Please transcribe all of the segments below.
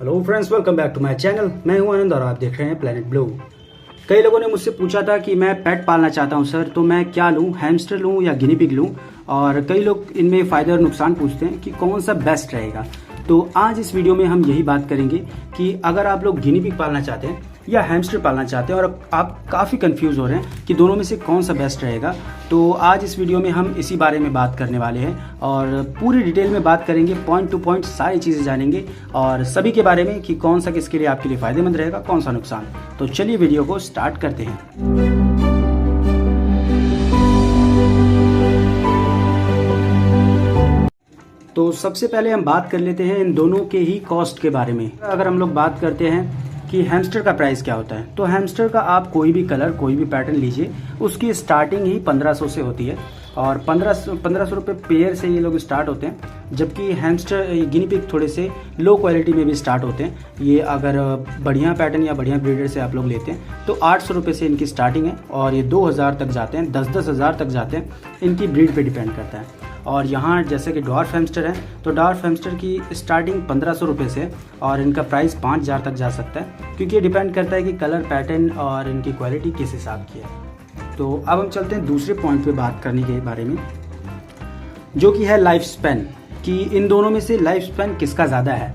Hello friends, welcome back to my channel. मैं हूं आनंद और आप देख रहे हैं प्लेनेट ब्लू। कई लोगों ने मुझसे पूछा था कि मैं पेट पालना चाहता हूं सर, तो मैं क्या लूं, हैमस्टर लूं या गिनी पिग लूं। और कई लोग इनमें फ़ायदे और नुकसान पूछते हैं कि कौन सा बेस्ट रहेगा। तो आज इस वीडियो में हम यही बात करेंगे कि अगर आप लोग गिनी पिग पालना चाहते हैं या हैमस्टर पालना चाहते हैं और आप काफ़ी कंफ्यूज हो रहे हैं कि दोनों में से कौन सा बेस्ट रहेगा, तो आज इस वीडियो में हम इसी बारे में बात करने वाले हैं और पूरी डिटेल में बात करेंगे, पॉइंट टू पॉइंट सारी चीज़ें जानेंगे और सभी के बारे में कि कौन सा किसके लिए आपके लिए फ़ायदेमंद रहेगा, कौन सा नुकसान। तो चलिए वीडियो को स्टार्ट करते हैं। तो सबसे पहले हम बात कर लेते हैं इन दोनों के ही कॉस्ट के बारे में। अगर हम लोग बात करते हैं कि हैमस्टर का प्राइस क्या होता है, तो हैमस्टर का आप कोई भी कलर, कोई भी पैटर्न लीजिए, उसकी स्टार्टिंग ही 1500 से होती है और 1500 रुपये पेयर से ये लोग स्टार्ट होते हैं। जबकि हैमस्टर गिनी पिग थोड़े से लो क्वालिटी में भी स्टार्ट होते हैं। ये अगर बढ़िया पैटर्न या बढ़िया ब्रीडर से आप लोग लेते हैं तो 800 रुपये से इनकी स्टार्टिंग है और ये 2000 तक जाते हैं, 10-10 हज़ार तक जाते हैं। इनकी ब्रीड पे डिपेंड करता है। और यहाँ जैसे कि डॉर्फ हैमस्टर है, तो डॉर्फ हैमस्टर की स्टार्टिंग 1500 रुपये से और इनका प्राइस 5000 तक जा सकता है, क्योंकि ये डिपेंड करता है कि कलर, पैटर्न और इनकी क्वालिटी किस हिसाब की है। तो अब हम चलते हैं दूसरे पॉइंट पे बात करने के बारे में, जो कि है लाइफ स्पैन, कि इन दोनों में से लाइफ स्पैन किसका ज़्यादा है।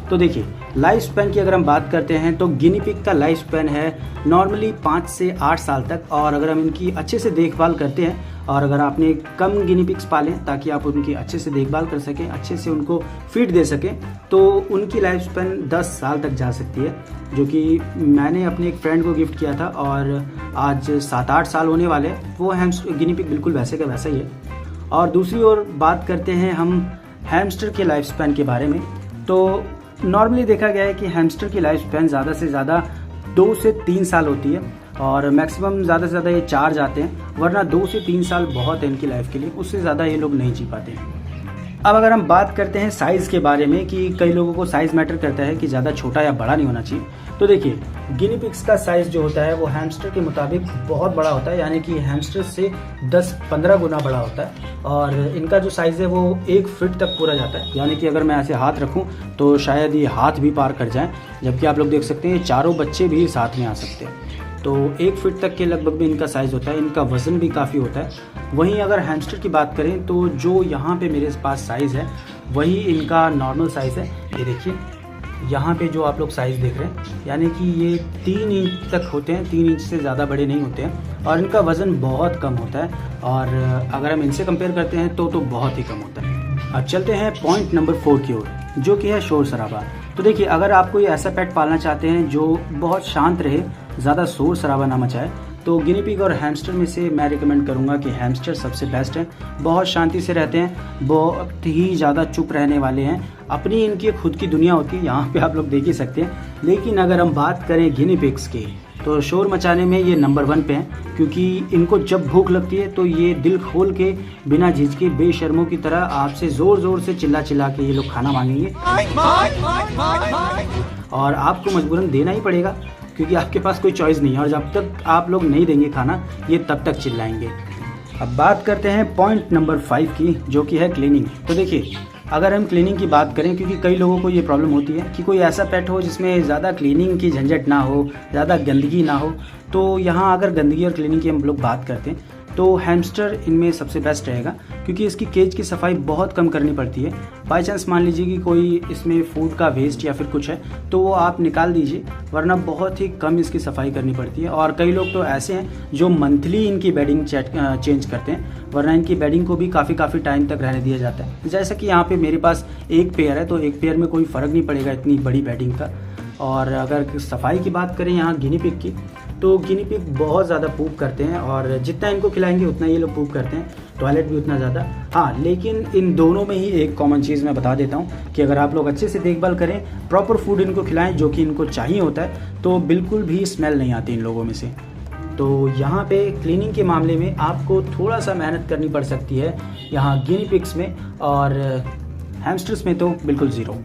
तो देखिए, लाइफ स्पैन की अगर हम बात करते हैं तो गिनी पिग का लाइफ स्पैन है नॉर्मली 5 से 8 साल तक। और अगर हम इनकी अच्छे से देखभाल करते हैं और अगर आपने कम गिनी पिग्स पालें ताकि आप उनकी अच्छे से देखभाल कर सकें, अच्छे से उनको फीड दे सकें, तो उनकी लाइफ स्पैन 10 साल तक जा सकती है। जो कि मैंने अपने एक फ्रेंड को गिफ्ट किया था और आज 7-8 साल होने वाले। वो गिनी पिग बिल्कुल वैसे का वैसा ही है। और दूसरी ओर बात करते हैं हम हैमस्टर के लाइफ स्पैन के बारे में, तो नॉर्मली देखा गया है कि हैमस्टर की लाइफ स्पैन ज़्यादा से ज़्यादा 2 से 3 साल होती है और मैक्सिमम ज़्यादा से ज़्यादा ये 4 जाते हैं, वरना 2 से 3 साल बहुत है इनकी लाइफ के लिए, उससे ज़्यादा ये लोग नहीं जी पाते हैं। अब अगर हम बात करते हैं साइज़ के बारे में कि कई लोगों को साइज़ मैटर करता है कि ज़्यादा छोटा या बड़ा नहीं होना चाहिए, तो देखिए गिनी पिग्स का साइज़ जो होता है वो हैमस्टर के मुताबिक बहुत बड़ा होता है, यानी कि हैमस्टर से 10-15 गुना बड़ा होता है। और इनका जो साइज़ है वो 1 फीट तक पूरा जाता है, यानी कि अगर मैं ऐसे हाथ रखूं तो शायद ये हाथ भी पार कर जाएं। जबकि आप लोग देख सकते हैं चारों बच्चे भी साथ में आ सकते हैं। तो 1 फीट तक के लगभग भी इनका साइज़ होता है। इनका वज़न भी काफ़ी होता है। वहीं अगर हैमस्टर की बात करें तो जो यहाँ पे मेरे पास साइज़ है वही इनका नॉर्मल साइज़ है। ये देखिए यहाँ पे जो आप लोग साइज़ देख रहे हैं, यानी कि ये 3 इंच तक होते हैं, 3 इंच से ज़्यादा बड़े नहीं होते हैं और इनका वज़न बहुत कम होता है। और अगर हम इनसे कंपेयर करते हैं तो बहुत ही कम होता है। अब चलते हैं पॉइंट नंबर 4 की ओर, जो कि है शोर शराबा। तो देखिए, अगर आप कोई ऐसा पेट पालना चाहते हैं जो बहुत शांत रहे, ज़्यादा शोर शराबा ना मचाए, तो गिनी पिग और हैमस्टर में से मैं रिकमेंड करूंगा कि हैमस्टर सबसे बेस्ट है। बहुत शांति से रहते हैं, बहुत ही ज़्यादा चुप रहने वाले हैं, अपनी इनकी खुद की दुनिया होती है, यहाँ पे आप लोग देख ही सकते हैं। लेकिन अगर हम बात करें गिनी पिग्स की, तो शोर मचाने में ये नंबर 1 पे हैं, क्योंकि इनको जब भूख लगती है तो ये दिल खोल के, बिना झिझके, बेशर्मों की तरह आपसे ज़ोर ज़ोर से चिल्ला चिल्ला के ये लोग खाना मांगेंगे और आपको मजबूरन देना ही पड़ेगा, क्योंकि आपके पास कोई चॉइस नहीं है। और जब तक आप लोग नहीं देंगे खाना, ये तब तक चिल्लाएंगे। अब बात करते हैं पॉइंट नंबर 5 की, जो कि है क्लीनिंग। तो देखिए, अगर हम क्लीनिंग की बात करें, क्योंकि कई लोगों को ये प्रॉब्लम होती है कि कोई ऐसा पेट हो जिसमें ज़्यादा क्लीनिंग की झंझट ना हो, ज़्यादा गंदगी ना हो, तो यहाँ अगर गंदगी और क्लीनिंग की हम लोग बात करते हैं तो हैमस्टर इनमें सबसे बेस्ट रहेगा, क्योंकि इसकी केज की सफाई बहुत कम करनी पड़ती है। बाई चांस मान लीजिए कि कोई इसमें फूड का वेस्ट या फिर कुछ है तो वो आप निकाल दीजिए, वरना बहुत ही कम इसकी सफाई करनी पड़ती है। और कई लोग तो ऐसे हैं जो मंथली इनकी बेडिंग चेंज करते हैं, वरना इनकी बेडिंग को भी काफ़ी टाइम तक रहने दिया जाता है। जैसा कि यहाँ पे मेरे पास एक पेयर है, तो एक पेयर में कोई फ़र्क नहीं पड़ेगा इतनी बड़ी बेडिंग का। और अगर सफाई की बात करें यहाँ गिनी पिग की, तो गिनी पिग बहुत ज़्यादा पूप करते हैं और जितना इनको खिलाएंगे उतना ये लोग पूप करते हैं, टॉयलेट भी उतना ज़्यादा। हाँ, लेकिन इन दोनों में ही एक कॉमन चीज़ मैं बता देता हूँ कि अगर आप लोग अच्छे से देखभाल करें, प्रॉपर फूड इनको खिलाएं जो कि इनको चाहिए होता है, तो बिल्कुल भी स्मेल नहीं आती इन लोगों में से। तो यहाँ पे क्लीनिंग के मामले में आपको थोड़ा सा मेहनत करनी पड़ सकती है यहाँ गिनी पिग्स में, और हैमस्टर्स में तो बिल्कुल ज़ीरो।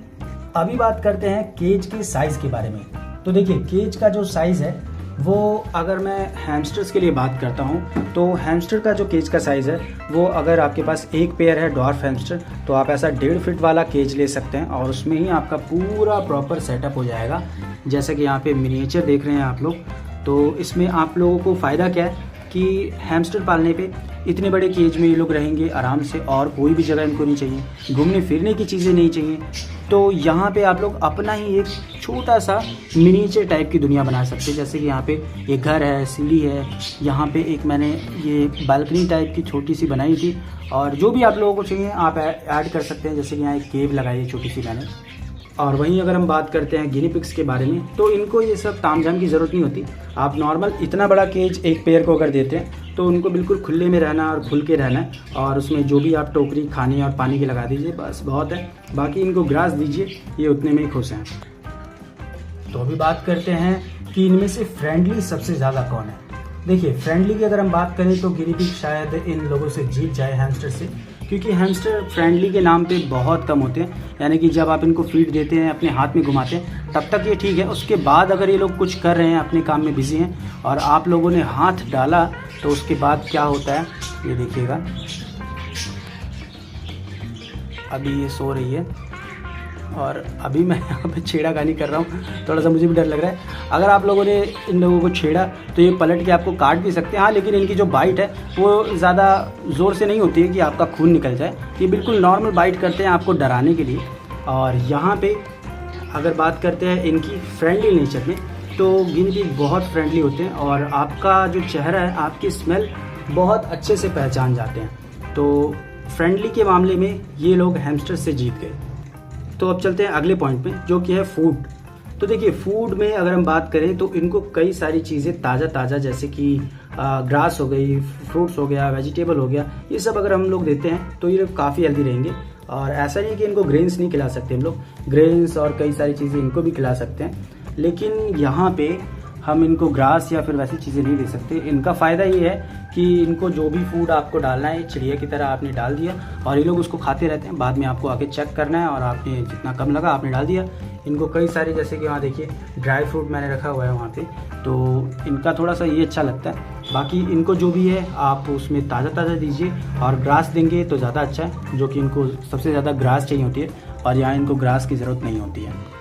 अभी बात करते हैं केज के साइज़ के बारे में। तो देखिए, केज का जो साइज़ है वो अगर मैं हैमस्टर्स के लिए बात करता हूँ तो हैमस्टर का जो केज का साइज़ है वो अगर आपके पास एक पेयर है डॉर्फ हैमस्टर तो आप ऐसा 1.5 फीट वाला केज ले सकते हैं और उसमें ही आपका पूरा प्रॉपर सेटअप हो जाएगा। जैसे कि यहाँ पे मिनिएचर देख रहे हैं आप लोग, तो इसमें आप लोगों को फ़ायदा क्या है कि हैमस्टर पालने पे इतने बड़े केज में ये लोग रहेंगे आराम से और कोई भी जगह इनको नहीं चाहिए, घूमने फिरने की चीज़ें नहीं चाहिए। तो यहाँ पे आप लोग अपना ही एक छोटा सा मिनिएचर टाइप की दुनिया बना सकते हैं। जैसे कि यहाँ पे एक घर है, सीढ़ी है, यहाँ पे एक मैंने ये बालकनी टाइप की छोटी सी बनाई थी और जो भी आप लोगों को चाहिए आप ऐड कर सकते हैं। जैसे कि यहाँ एक केव लगाई है छोटी सी मैंने। और वहीं अगर हम बात करते हैं गिनी पिग्स के बारे में तो इनको ये सब तामझाम की ज़रूरत नहीं होती। आप नॉर्मल इतना बड़ा केज एक पेयर को अगर देते हैं तो उनको बिल्कुल खुले में रहना और खुल के रहना है और उसमें जो भी आप टोकरी खाने और पानी की लगा दीजिए, बस बहुत है। बाकी इनको ग्रास दीजिए, ये उतने में ही खुश हैं। तो अभी बात करते हैं कि इनमें से फ्रेंडली सबसे ज़्यादा कौन है। देखिए, फ्रेंडली की अगर हम बात करें तो गिनी पिग शायद इन लोगों से जीत जाए हैमस्टर से, क्योंकि हैमस्टर फ्रेंडली के नाम पे बहुत कम होते हैं। यानी कि जब आप इनको फीड देते हैं, अपने हाथ में घुमाते हैं, तब तक ये ठीक है। उसके बाद अगर ये लोग कुछ कर रहे हैं, अपने काम में बिजी हैं और आप लोगों ने हाथ डाला तो उसके बाद क्या होता है ये देखिएगा। अभी ये सो रही है और अभी मैं यहाँ पे छेड़ाखानी कर रहा हूँ, थोड़ा सा मुझे भी डर लग रहा है। अगर आप लोगों ने इन लोगों को छेड़ा तो ये पलट के आपको काट भी सकते हैं। हाँ, लेकिन इनकी जो बाइट है वो ज़्यादा ज़ोर से नहीं होती है कि आपका खून निकल जाए। ये बिल्कुल नॉर्मल बाइट करते हैं आपको डराने के लिए। और यहाँ पे अगर बात करते हैं इनकी फ्रेंडली नेचर में तो गिनी पिग बहुत फ्रेंडली होते हैं और आपका जो चेहरा है, आपकी स्मेल बहुत अच्छे से पहचान जाते हैं। तो फ्रेंडली के मामले में ये लोग हैमस्टर से जीत गए। तो अब चलते हैं अगले पॉइंट पे, जो कि है फूड। तो देखिए, फूड में अगर हम बात करें तो इनको कई सारी चीज़ें ताज़ा जैसे कि ग्रास हो गई, फ्रूट्स हो गया, वेजिटेबल हो गया, ये सब अगर हम लोग देते हैं तो ये लोग काफ़ी हेल्दी रहेंगे। और ऐसा नहीं कि इनको ग्रेन्स नहीं खिला सकते हम लोग, ग्रेन्स और कई सारी चीज़ें इनको भी खिला सकते हैं। लेकिन यहाँ पे हम इनको ग्रास या फिर वैसी चीज़ें नहीं दे सकते। इनका फ़ायदा ये है कि इनको जो भी फूड आपको डालना है चिड़िया की तरह आपने डाल दिया और ये लोग उसको खाते रहते हैं। बाद में आपको आके चेक करना है और आपने जितना कम लगा आपने डाल दिया। इनको कई सारे, जैसे कि वहाँ देखिए ड्राई फ्रूट मैंने रखा हुआ है वहाँ पे, तो इनका थोड़ा सा ये अच्छा लगता है। बाकी इनको जो भी है आप उसमें ताज़ा दीजिए और ग्रास देंगे तो ज़्यादा अच्छा है, जो कि इनको सबसे ज़्यादा ग्रास चाहिए होती है और यहाँ इनको ग्रास की ज़रूरत नहीं होती है।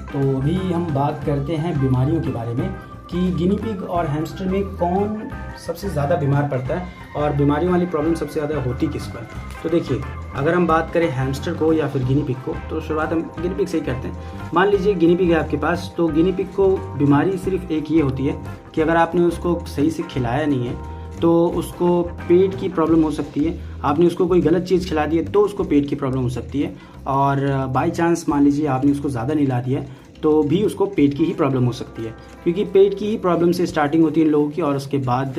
तो अभी हम बात करते हैं बीमारियों के बारे में कि गिनी पिग और हैमस्टर में कौन सबसे ज़्यादा बीमार पड़ता है और बीमारियों वाली प्रॉब्लम सबसे ज़्यादा होती किस पर। तो देखिए, अगर हम बात करें हैमस्टर को या फिर गिनी पिग को तो शुरुआत हम गिनी पिग से ही करते हैं। मान लीजिए गिनी पिग है आपके पास, तो गिनी पिग को बीमारी सिर्फ एक ये होती है कि अगर आपने उसको सही से खिलाया नहीं है तो उसको पेट की प्रॉब्लम हो सकती है। आपने उसको कोई गलत चीज़ खिला दी है तो उसको पेट की प्रॉब्लम हो सकती है। और बाई चांस मान लीजिए आपने उसको ज़्यादा नहीं ला दिया तो भी उसको पेट की ही प्रॉब्लम हो सकती है, क्योंकि पेट की ही प्रॉब्लम से स्टार्टिंग होती है इन लोगों की और उसके बाद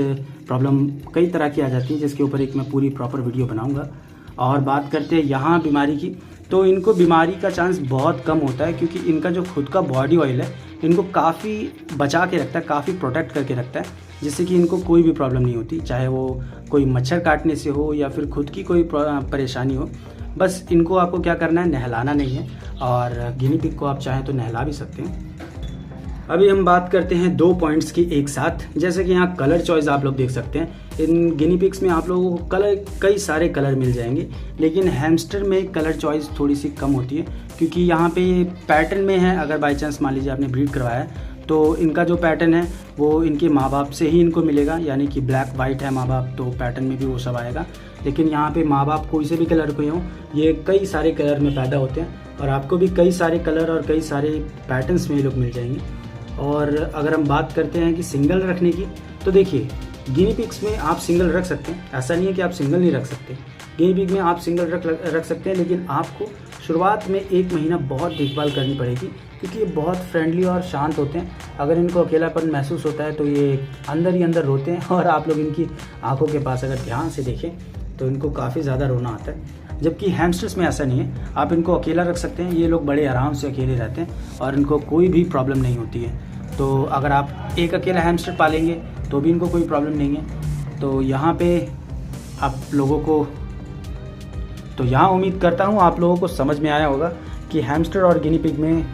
प्रॉब्लम कई तरह की आ जाती है, जिसके ऊपर एक मैं पूरी प्रॉपर वीडियो बनाऊंगा। और बात करते हैं यहाँ बीमारी की, तो इनको बीमारी का चांस बहुत कम होता है, क्योंकि इनका जो खुद का बॉडी ऑयल है इनको काफ़ी बचा के रखता है, काफ़ी प्रोटेक्ट करके रखता है, जिससे कि इनको कोई भी प्रॉब्लम नहीं होती, चाहे वो कोई मच्छर काटने से हो या फिर खुद की कोई परेशानी हो। बस इनको आपको क्या करना है, नहलाना नहीं है। और गिनी पिग को आप चाहें तो नहला भी सकते हैं। अभी हम बात करते हैं 2 पॉइंट्स की एक साथ। जैसे कि यहाँ कलर चॉइस आप लोग देख सकते हैं। इन गिनी पिग्स में आप लोगों को कई सारे कलर मिल जाएंगे, लेकिन हैमस्टर में कलर चॉइस थोड़ी सी कम होती है, क्योंकि यहाँ पे पैटर्न में है। अगर बाई चांस मान लीजिए आपने ब्रीड करवाया है तो इनका जो पैटर्न है वो इनके माँ बाप से ही इनको मिलेगा, यानी कि ब्लैक वाइट है माँ बाप तो पैटर्न में भी वो सब आएगा। लेकिन यहाँ पे माँ बाप कोई से भी कलर के हों, ये कई सारे कलर में पैदा होते हैं और आपको भी कई सारे कलर और कई सारे पैटर्न्स में ये लोग मिल जाएंगे। और अगर हम बात करते हैं कि सिंगल रखने की, तो देखिए गिनी पिग्स में आप सिंगल रख सकते हैं, ऐसा नहीं है कि आप सिंगल नहीं रख सकते। गिनी पिग में आप सिंगल रख सकते हैं, लेकिन आपको शुरुआत में 1 महीना बहुत देखभाल करनी पड़ेगी, क्योंकि ये बहुत फ्रेंडली और शांत होते हैं। अगर इनको अकेलापन महसूस होता है तो ये अंदर ही अंदर रोते हैं और आप लोग इनकी आंखों के पास अगर ध्यान से देखें तो इनको काफ़ी ज़्यादा रोना आता है। जबकि हैमस्टर्स में ऐसा नहीं है, आप इनको अकेला रख सकते हैं, ये लोग बड़े आराम से अकेले रहते हैं और इनको कोई भी प्रॉब्लम नहीं होती है। तो अगर आप एक अकेला हैमस्टर पालेंगे तो भी इनको कोई प्रॉब्लम नहीं है। तो यहाँ पे आप लोगों को, तो यहाँ उम्मीद करता हूँ आप लोगों को समझ में आया होगा कि हैमस्टर और गिनी पिग में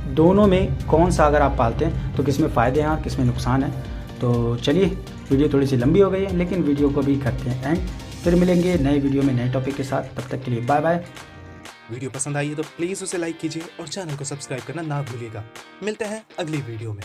दोनों में कौन सा अगर आप पालते हैं तो किस में फ़ायदे हैं और किस में नुकसान है। तो चलिए, वीडियो थोड़ी सी लंबी हो गई है लेकिन वीडियो को भी करते हैं एंड। फिर मिलेंगे नए वीडियो में नए टॉपिक के साथ, तब तक के लिए बाय बाय। वीडियो पसंद आई है तो प्लीज़ उसे लाइक कीजिए और चैनल को सब्सक्राइब करना ना भूलिएगा। मिलते हैं अगली वीडियो में।